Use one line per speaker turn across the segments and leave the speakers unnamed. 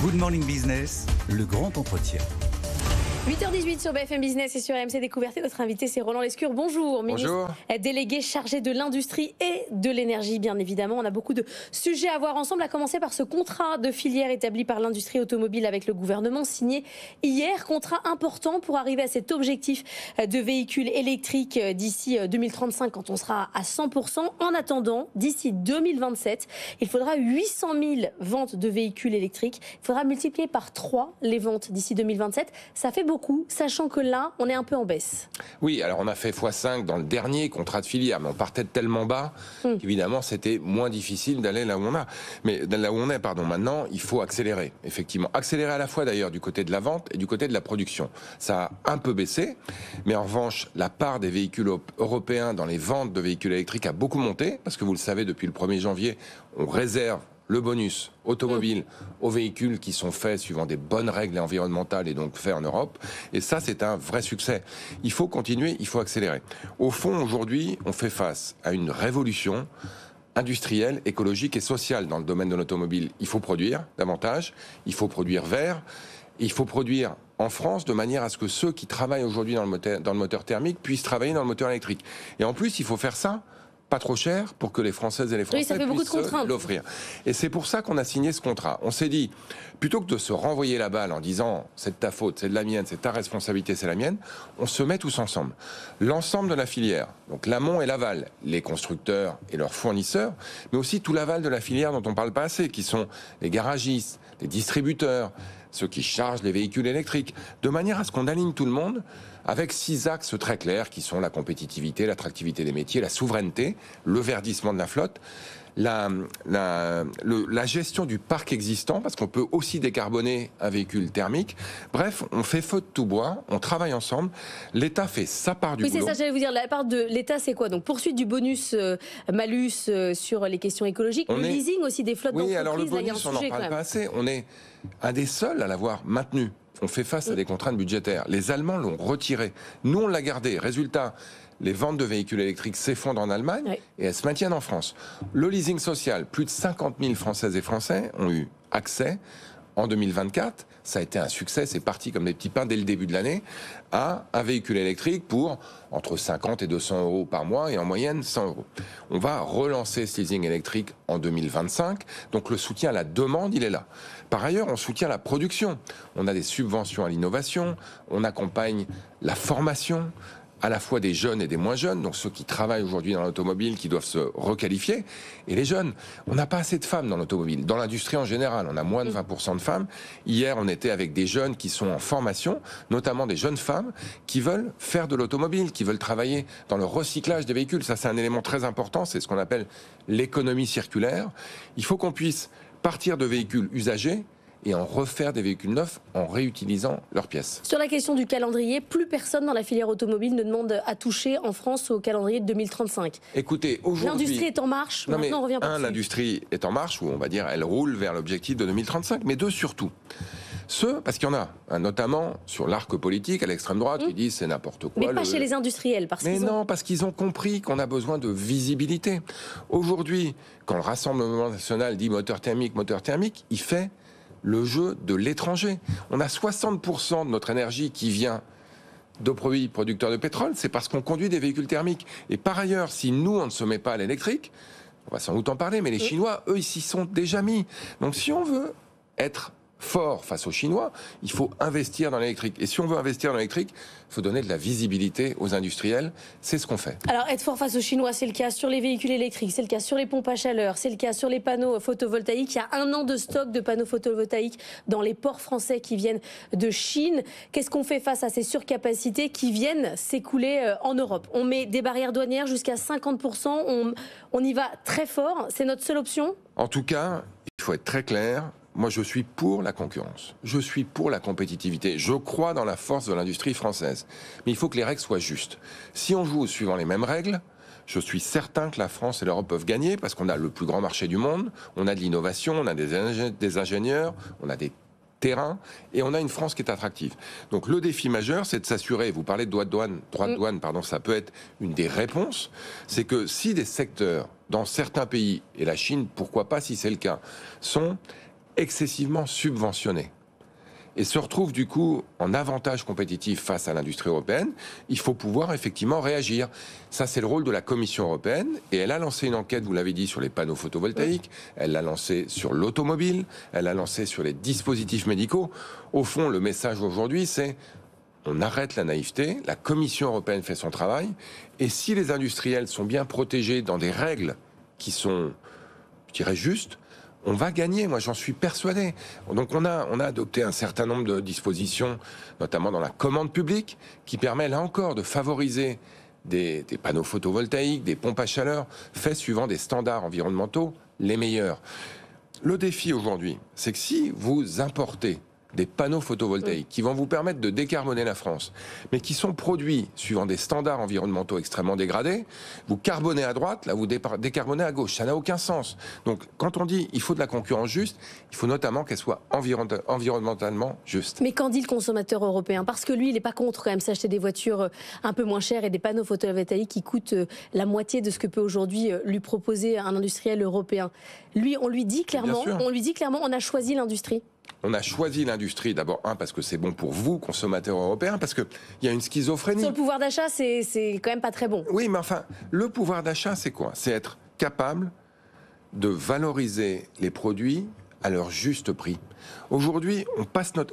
Good Morning Business, le grand entretien.
8h18 sur BFM Business et sur RMC Découverte. Notre invité, c'est Roland Lescure. Bonjour, ministre délégué chargé de l'industrie et de l'énergie, bien évidemment. On a beaucoup de sujets à voir ensemble, à commencer par ce contrat de filière établi par l'industrie automobile avec le gouvernement, signé hier. Contrat important pour arriver à cet objectif de véhicules électriques d'ici 2035, quand on sera à 100%. En attendant, d'ici 2027, il faudra 800 000 ventes de véhicules électriques. Il faudra multiplier par 3 les ventes d'ici 2027. Ça fait beaucoup, sachant que là, on est un peu en baisse.
Oui, alors on a fait x5 dans le dernier contrat de filière, mais on partait de tellement bas qu'évidemment c'était moins difficile d'aller là où on a. Mais là où on est, pardon, maintenant, il faut accélérer, effectivement. Accélérer à la fois d'ailleurs du côté de la vente et du côté de la production. Ça a un peu baissé, mais en revanche, la part des véhicules européens dans les ventes de véhicules électriques a beaucoup monté, parce que vous le savez, depuis le 1er janvier, on réserve le bonus automobile aux véhicules qui sont faits suivant des bonnes règles environnementales et donc faits en Europe. Et ça, c'est un vrai succès. Il faut continuer, il faut accélérer. Au fond, aujourd'hui, on fait face à une révolution industrielle, écologique et sociale dans le domaine de l'automobile. Il faut produire davantage, il faut produire vert, il faut produire en France de manière à ce que ceux qui travaillent aujourd'hui dans le moteur thermique puissent travailler dans le moteur électrique. Et en plus, il faut faire ça pas trop cher pour que les Françaises et les Français puissent l'offrir. Et c'est pour ça qu'on a signé ce contrat. On s'est dit, plutôt que de se renvoyer la balle en disant c'est de ta faute, c'est de la mienne, c'est ta responsabilité, c'est la mienne, on se met tous ensemble. L'ensemble de la filière, donc l'amont et l'aval, les constructeurs et leurs fournisseurs, mais aussi tout l'aval de la filière dont on ne parle pas assez, qui sont les garagistes, les distributeurs, ceux qui chargent les véhicules électriques, de manière à ce qu'on aligne tout le monde avec 6 axes très clairs qui sont la compétitivité, l'attractivité des métiers, la souveraineté, le verdissement de la flotte, la gestion du parc existant, parce qu'on peut aussi décarboner un véhicule thermique. Bref, on fait feu de tout bois, on travaille ensemble, l'État fait sa part du boulot.
Oui, c'est ça, j'allais vous dire, la part de l'État, c'est quoi? Donc poursuite du bonus malus sur les questions écologiques, le leasing aussi des flottes d'entreprises.
Oui, alors le bonus, on n'en parle pas assez, on est un des seuls à l'avoir maintenu. On fait face à des contraintes budgétaires. Les Allemands l'ont retiré. Nous, on l'a gardé. Résultat, les ventes de véhicules électriques s'effondrent en Allemagne et elles se maintiennent en France. Le leasing social, plus de 50 000 Françaises et Français ont eu accès en 2024. Ça a été un succès, c'est parti comme des petits pains dès le début de l'année, à un véhicule électrique pour entre 50 et 200 euros par mois et en moyenne 100 euros. On va relancer ce leasing électrique en 2025, donc le soutien à la demande, il est là. Par ailleurs, on soutient la production. On a des subventions à l'innovation, on accompagne la formation, à la fois des jeunes et des moins jeunes, donc ceux qui travaillent aujourd'hui dans l'automobile, qui doivent se requalifier, et les jeunes. On n'a pas assez de femmes dans l'automobile. Dans l'industrie en général, on a moins de 20% de femmes. Hier, on était avec des jeunes qui sont en formation, notamment des jeunes femmes qui veulent faire de l'automobile, qui veulent travailler dans le recyclage des véhicules. Ça, c'est un élément très important, c'est ce qu'on appelle l'économie circulaire. Il faut qu'on puisse partir de véhicules usagés et en refaire des véhicules neufs en réutilisant leurs pièces.
Sur la question du calendrier, plus personne dans la filière automobile ne demande à toucher en France au calendrier de 2035.
Écoutez, aujourd'hui...
L'industrie est en marche, maintenant on revient pas dessus.
L'industrie est en marche, ou on va dire elle roule vers l'objectif de 2035, mais deux surtout. Parce qu'il y en a, notamment sur l'arc politique, à l'extrême droite, qui disent c'est n'importe quoi.
Mais pas chez les industriels,
parce qu'ils ont compris qu'on a besoin de visibilité. Aujourd'hui, quand le Rassemblement national dit moteur thermique, il fait le jeu de l'étranger. On a 60% de notre énergie qui vient de produits producteurs de pétrole, c'est parce qu'on conduit des véhicules thermiques. Et par ailleurs, si nous, on ne se met pas à l'électrique, on va sans doute en parler, mais les Chinois, eux, ils s'y sont déjà mis. Donc si on veut être fort face aux Chinois, il faut investir dans l'électrique. Et si on veut investir dans l'électrique, il faut donner de la visibilité aux industriels. C'est ce qu'on fait.
Alors, être fort face aux Chinois, c'est le cas sur les véhicules électriques, c'est le cas sur les pompes à chaleur, c'est le cas sur les panneaux photovoltaïques. Il y a 1 an de stock de panneaux photovoltaïques dans les ports français qui viennent de Chine. Qu'est-ce qu'on fait face à ces surcapacités qui viennent s'écouler en Europe? On met des barrières douanières jusqu'à 50%, on y va très fort. C'est notre seule option?
En tout cas, il faut être très clair. Moi, je suis pour la concurrence. Je suis pour la compétitivité. Je crois dans la force de l'industrie française. Mais il faut que les règles soient justes. Si on joue suivant les mêmes règles, je suis certain que la France et l'Europe peuvent gagner parce qu'on a le plus grand marché du monde, on a de l'innovation, on a des ingénieurs, on a des terrains et on a une France qui est attractive. Donc le défi majeur, c'est de s'assurer, vous parlez de droit de douane, ça peut être une des réponses, c'est que si des secteurs dans certains pays, et la Chine, pourquoi pas si c'est le cas, sont excessivement subventionnés et se retrouvent du coup en avantage compétitif face à l'industrie européenne, il faut pouvoir effectivement réagir. Ça, c'est le rôle de la Commission européenne, et elle a lancé une enquête, vous l'avez dit, sur les panneaux photovoltaïques, elle l'a lancée sur l'automobile, elle l'a lancée sur les dispositifs médicaux. Au fond, le message aujourd'hui, c'est on arrête la naïveté, la Commission européenne fait son travail, et si les industriels sont bien protégés dans des règles qui sont, je dirais, justes, on va gagner, moi j'en suis persuadé. Donc on a adopté un certain nombre de dispositions, notamment dans la commande publique, qui permet là encore de favoriser des panneaux photovoltaïques, des pompes à chaleur, faits suivant des standards environnementaux les meilleurs. Le défi aujourd'hui, c'est que si vous importez des panneaux photovoltaïques qui vont vous permettre de décarboner la France, mais qui sont produits suivant des standards environnementaux extrêmement dégradés, vous carbonez à droite, là vous décarbonez à gauche. Ça n'a aucun sens. Donc quand on dit il faut de la concurrence juste, il faut notamment qu'elle soit environnementalement juste.
Mais qu'en dit le consommateur européen? Parce que lui, il n'est pas contre quand même s'acheter des voitures un peu moins chères et des panneaux photovoltaïques qui coûtent la moitié de ce que peut aujourd'hui lui proposer un industriel européen. Lui, on lui dit clairement, on a choisi l'industrie.
On a choisi l'industrie, d'abord, parce que c'est bon pour vous, consommateurs européens, parce qu'il y a une schizophrénie.
Sur le pouvoir d'achat, c'est quand même pas très bon.
Oui, mais enfin, le pouvoir d'achat, c'est quoi? C'est être capable de valoriser les produits à leur juste prix. Aujourd'hui,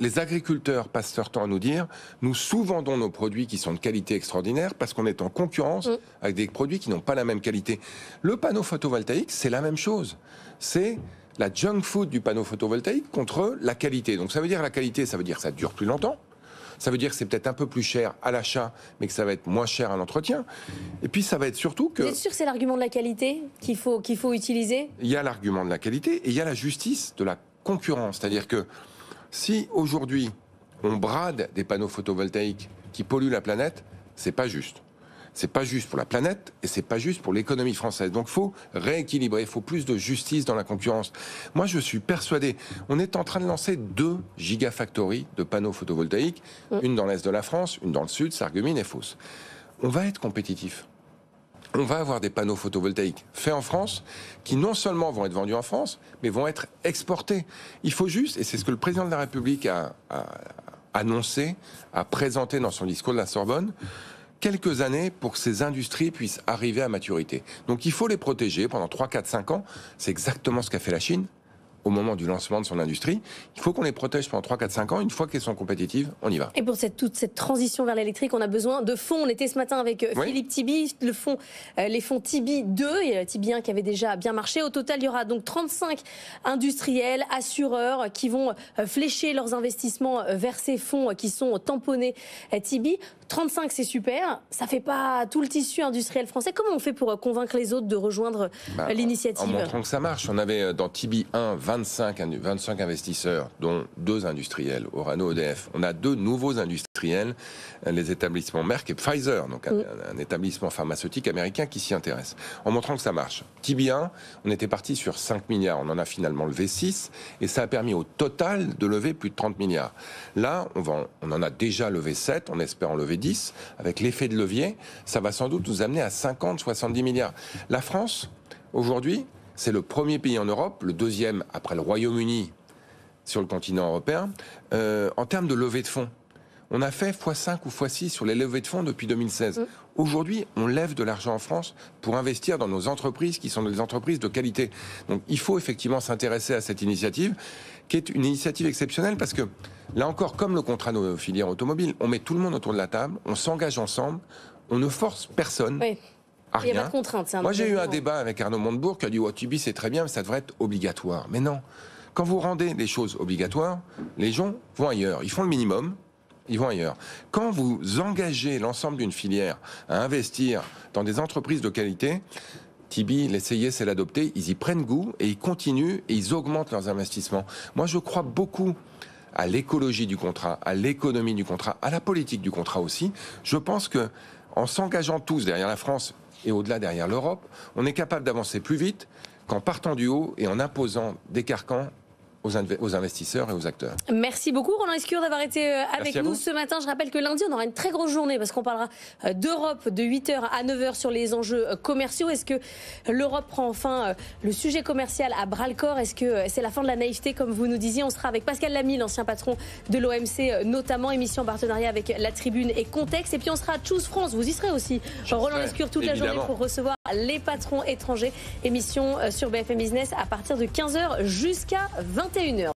les agriculteurs passent leur temps à nous dire nous sous-vendons nos produits qui sont de qualité extraordinaire parce qu'on est en concurrence avec des produits qui n'ont pas la même qualité. Le panneau photovoltaïque, c'est la même chose. C'est la junk food du panneau photovoltaïque contre la qualité. Donc ça veut dire la qualité, ça veut dire que ça dure plus longtemps. Ça veut dire que c'est peut-être un peu plus cher à l'achat, mais que ça va être moins cher à l'entretien. Et puis ça va être surtout que...
Vous êtes sûr que c'est l'argument de la qualité qu'il faut utiliser?
Il y a l'argument de la qualité et il y a la justice de la concurrence. C'est-à-dire que si aujourd'hui on brade des panneaux photovoltaïques qui polluent la planète, c'est pas juste. C'est pas juste pour la planète et c'est pas juste pour l'économie française. Donc il faut rééquilibrer, il faut plus de justice dans la concurrence. Moi je suis persuadé, on est en train de lancer 2 gigafactories de panneaux photovoltaïques, une dans l'est de la France, une dans le sud, Sarreguemines et Fos. On va être compétitif. On va avoir des panneaux photovoltaïques faits en France qui non seulement vont être vendus en France, mais vont être exportés. Il faut juste, et c'est ce que le président de la République a annoncé, a présenté dans son discours de la Sorbonne, quelques années pour que ces industries puissent arriver à maturité. Donc il faut les protéger pendant 3, 4, 5 ans. C'est exactement ce qu'a fait la Chine au moment du lancement de son industrie. Il faut qu'on les protège pendant 3, 4, 5 ans. Une fois qu'elles sont compétitives, on y va.
Et pour toute cette transition vers l'électrique, on a besoin de fonds. On était ce matin avec Philippe Tibi, les fonds Tibi 2 et Tibi 1 qui avait déjà bien marché. Au total, il y aura donc 35 industriels, assureurs qui vont flécher leurs investissements vers ces fonds qui sont tamponnés Tibi. 35, c'est super. Ça fait pas tout le tissu industriel français. Comment on fait pour convaincre les autres de rejoindre l'initiative?
En montrant que ça marche. On avait dans Tibi 1 25 investisseurs, dont 2 industriels, Orano, EDF. On a 2 nouveaux industriels, les établissements Merck et Pfizer, donc un établissement pharmaceutique américain qui s'y intéresse. En montrant que ça marche. Tibi 1, on était parti sur 5 milliards. On en a finalement levé 6 et ça a permis au total de lever plus de 30 milliards. Là, on en a déjà levé 7, on espère en lever 10. Avec l'effet de levier, ça va sans doute nous amener à 50, 70 milliards. La France, aujourd'hui, c'est le premier pays en Europe, le deuxième après le Royaume-Uni sur le continent européen, en termes de levée de fonds. On a fait x5 ou x6 sur les levées de fonds depuis 2016. Aujourd'hui, on lève de l'argent en France pour investir dans nos entreprises qui sont des entreprises de qualité. Donc il faut effectivement s'intéresser à cette initiative, qui est une initiative exceptionnelle parce que, là encore, comme le contrat de nos filières automobiles, on met tout le monde autour de la table, on s'engage ensemble, on ne force personne.
Oui.
À rien.
Il n'y a pas de contrainte.
Moi, j'ai eu un débat avec Arnaud Montebourg qui a dit « Tibi, c'est très bien, mais ça devrait être obligatoire. » Mais non. Quand vous rendez les choses obligatoires, les gens vont ailleurs. Ils font le minimum, ils vont ailleurs. Quand vous engagez l'ensemble d'une filière à investir dans des entreprises de qualité, Tibi, l'essayer, c'est l'adopter. Ils y prennent goût et ils continuent et ils augmentent leurs investissements. Moi, je crois beaucoup à l'écologie du contrat, à l'économie du contrat, à la politique du contrat aussi. Je pense que en s'engageant tous derrière la France et au-delà derrière l'Europe, on est capable d'avancer plus vite qu'en partant du haut et en imposant des carcans aux investisseurs et aux acteurs.
Merci beaucoup Roland Lescure d'avoir été avec nous ce matin. Je rappelle que lundi, on aura une très grosse journée parce qu'on parlera d'Europe de 8h à 9h sur les enjeux commerciaux. Est-ce que l'Europe prend enfin le sujet commercial à bras-le-corps? Est-ce que c'est la fin de la naïveté comme vous nous disiez? On sera avec Pascal Lamy, l'ancien patron de l'OMC, notamment émission en partenariat avec La Tribune et Contexte. Et puis on sera à Choose France, vous y serez aussi. Roland Lescure toute la journée pour recevoir les patrons étrangers. Émission sur BFM Business à partir de 15h jusqu'à 21h.